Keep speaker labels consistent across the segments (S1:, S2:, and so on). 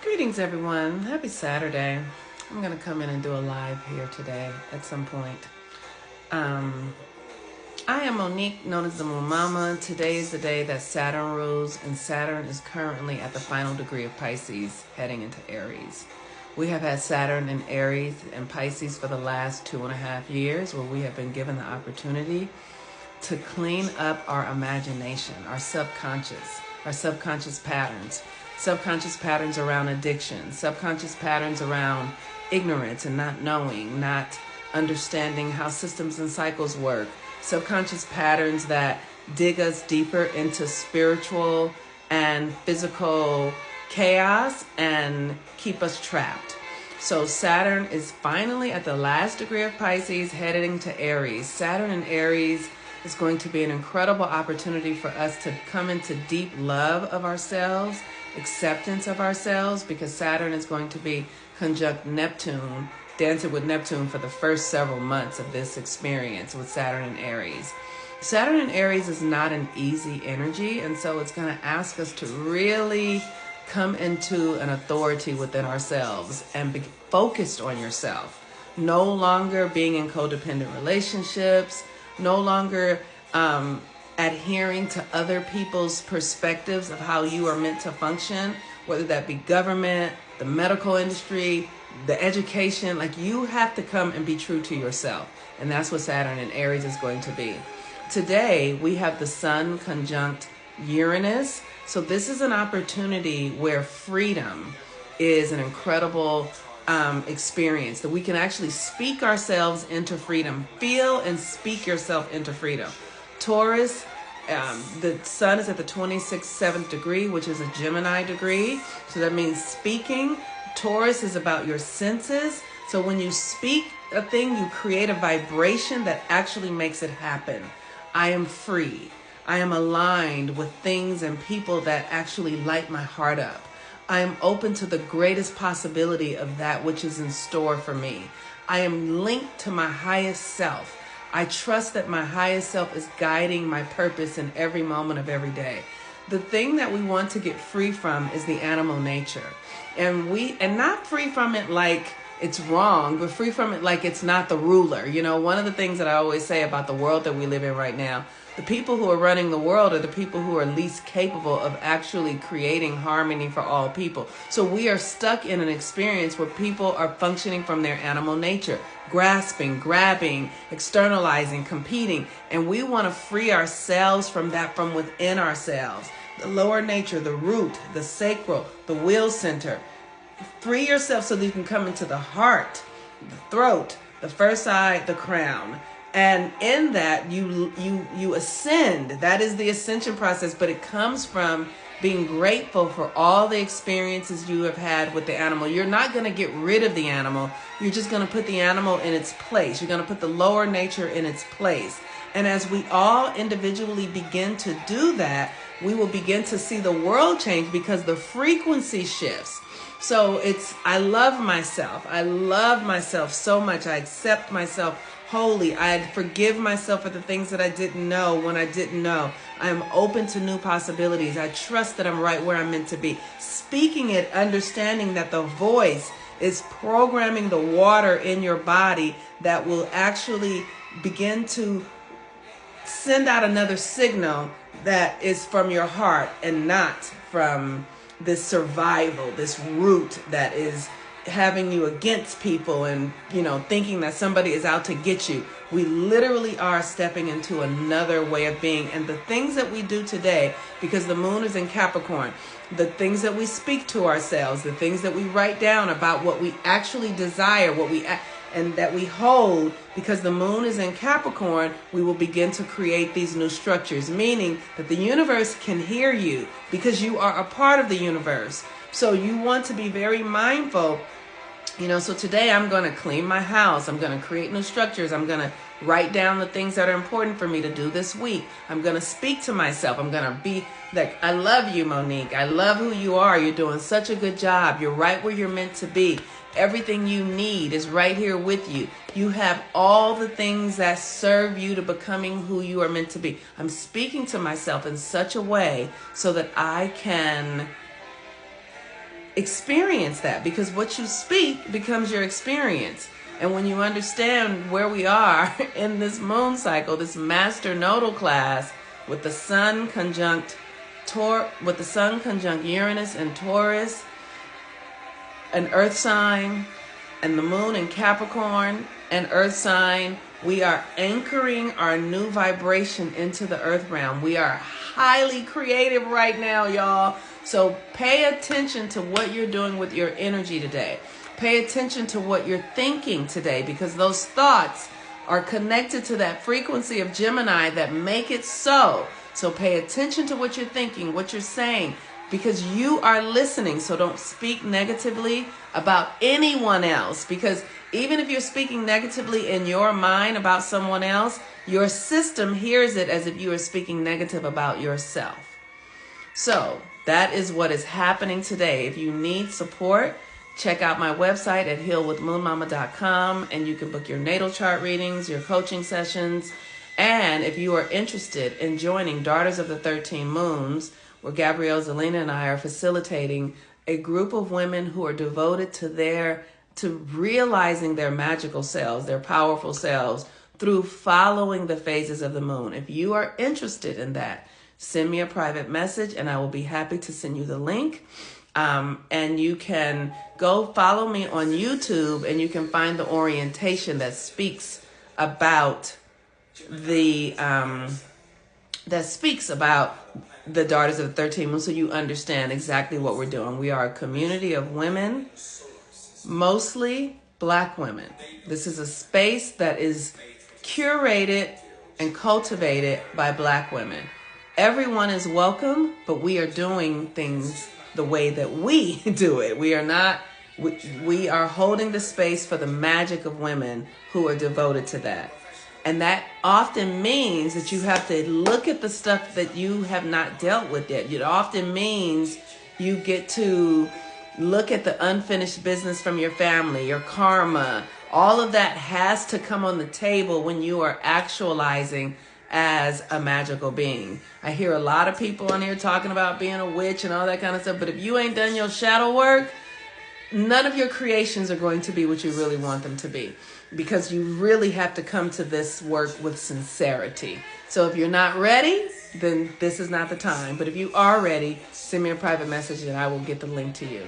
S1: Greetings, everyone. Happy Saturday. I'm going to come in and do a live here today at some point. I am Monique, known as the Moon Mama. Today is the day that Saturn rules, and Saturn is currently at the final degree of Pisces, heading into Aries. We have had Saturn in Aries and Pisces for the last 2.5 years, where we have been given the opportunity to clean up our imagination, our subconscious patterns around addiction, subconscious patterns around ignorance and not knowing, not understanding how systems and cycles work, subconscious patterns that dig us deeper into spiritual and physical chaos and keep us trapped. So Saturn is finally at the last degree of Pisces, heading to Aries. Saturn in Aries is going to be an incredible opportunity for us to come into deep love of ourselves, acceptance of ourselves, because Saturn is going to be conjunct Neptune, dancing with Neptune for the first several months of this experience with Saturn in Aries. Saturn in Aries is not an easy energy, and so it's going to ask us to really come into an authority within ourselves and be focused on yourself. No longer being in codependent relationships, no longer adhering to other people's perspectives of how you are meant to function, whether that be government, the medical industry, the education. Like, you have to come and be true to yourself. And that's what Saturn in Aries is going to be. Today, we have the Sun conjunct Uranus. So this is an opportunity where freedom is an incredible experience, that we can actually speak ourselves into freedom. Feel and speak yourself into freedom. Taurus, the Sun is at the 26th, 7th degree, which is a Gemini degree. So that means speaking. Taurus is about your senses. So when you speak a thing, you create a vibration that actually makes it happen. I am free. I am aligned with things and people that actually light my heart up. I am open to the greatest possibility of that which is in store for me. I am linked to my highest self. I trust that my highest self is guiding my purpose in every moment of every day. The thing that we want to get free from is the animal nature. And not free from it like it's wrong, but free from it like it's not the ruler. You know, one of the things that I always say about the world that we live in right now, the people who are running the world are the people who are least capable of actually creating harmony for all people. So we are stuck in an experience where people are functioning from their animal nature, grasping, grabbing, externalizing, competing. And we want to free ourselves from that from within ourselves. The lower nature, the root, the sacral, the will center. Free yourself so that you can come into the heart, the throat, the first eye, the crown. And in that, you ascend. That is the ascension process, but it comes from being grateful for all the experiences you have had with the animal. You're not going to get rid of the animal. You're just going to put the animal in its place. You're going to put the lower nature in its place. And as we all individually begin to do that, we will begin to see the world change because the frequency shifts. So I love myself. I love myself so much. I accept myself wholly. I forgive myself for the things that I didn't know when I didn't know. I am open to new possibilities. I trust that I'm right where I'm meant to be. Speaking it, understanding that the voice is programming the water in your body that will actually begin to send out another signal that is from your heart and not from this survival, this root that is having you against people and, thinking that somebody is out to get you. We literally are stepping into another way of being. And the things that we do today, because the moon is in Capricorn, the things that we speak to ourselves, the things that we write down about what we actually desire, and that we hold, because the moon is in Capricorn, we will begin to create these new structures, meaning that the universe can hear you because you are a part of the universe. So you want to be very mindful. So today I'm going to clean my house. I'm going to create new structures. I'm going to write down the things that are important for me to do this week. I'm going to speak to myself. I'm going to be like, I love you, Monique. I love who you are. You're doing such a good job. You're right where you're meant to be. Everything you need is right here with you. You have all the things that serve you to becoming who you are meant to be. I'm speaking to myself in such a way so that I can experience that, because what you speak becomes your experience. And when you understand where we are in this moon cycle, this master nodal class with the sun conjunct Uranus and Taurus, an earth sign, and the moon in Capricorn, an earth sign, we are anchoring our new vibration into the earth realm. We are highly creative right now, y'all. So pay attention to what you're doing with your energy today. Pay attention to what you're thinking today, because those thoughts are connected to that frequency of Gemini that make it so. So pay attention to what you're thinking, what you're saying, because you are listening. So don't speak negatively about anyone else, because even if you're speaking negatively in your mind about someone else, your system hears it as if you are speaking negative about yourself. So that is what is happening today. If you need support, check out my website at healwithmoonmama.com, and you can book your natal chart readings, your coaching sessions. And if you are interested in joining Daughters of the 13 Moons, where Gabrielle, Zelina, and I are facilitating a group of women who are devoted to realizing their magical selves, their powerful selves, through following the phases of the moon. If you are interested in that, send me a private message and I will be happy to send you the link. And you can go follow me on YouTube, and you can find the orientation that speaks about the Daughters of the 13 Moons, so you understand exactly what we're doing. We are a community of women, mostly Black women. This is a space that is curated and cultivated by Black women. Everyone is welcome, but we are doing things the way that we do it. We are holding the space for the magic of women who are devoted to that. And that often means that you have to look at the stuff that you have not dealt with yet. It often means you get to look at the unfinished business from your family, your karma. All of that has to come on the table when you are actualizing as a magical being. I hear a lot of people on here talking about being a witch and all that kind of stuff, but if you ain't done your shadow work, none of your creations are going to be what you really want them to be, because you really have to come to this work with sincerity. So if you're not ready, then this is not the time. But if you are ready, send me a private message and I will get the link to you.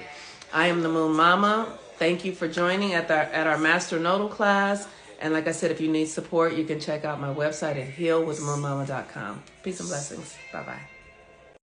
S1: I am the Moon Mama. Thank you for joining at our Master Nodal class. And like I said, if you need support, you can check out my website at healwithmoonmama.com. Peace and blessings. Bye-bye.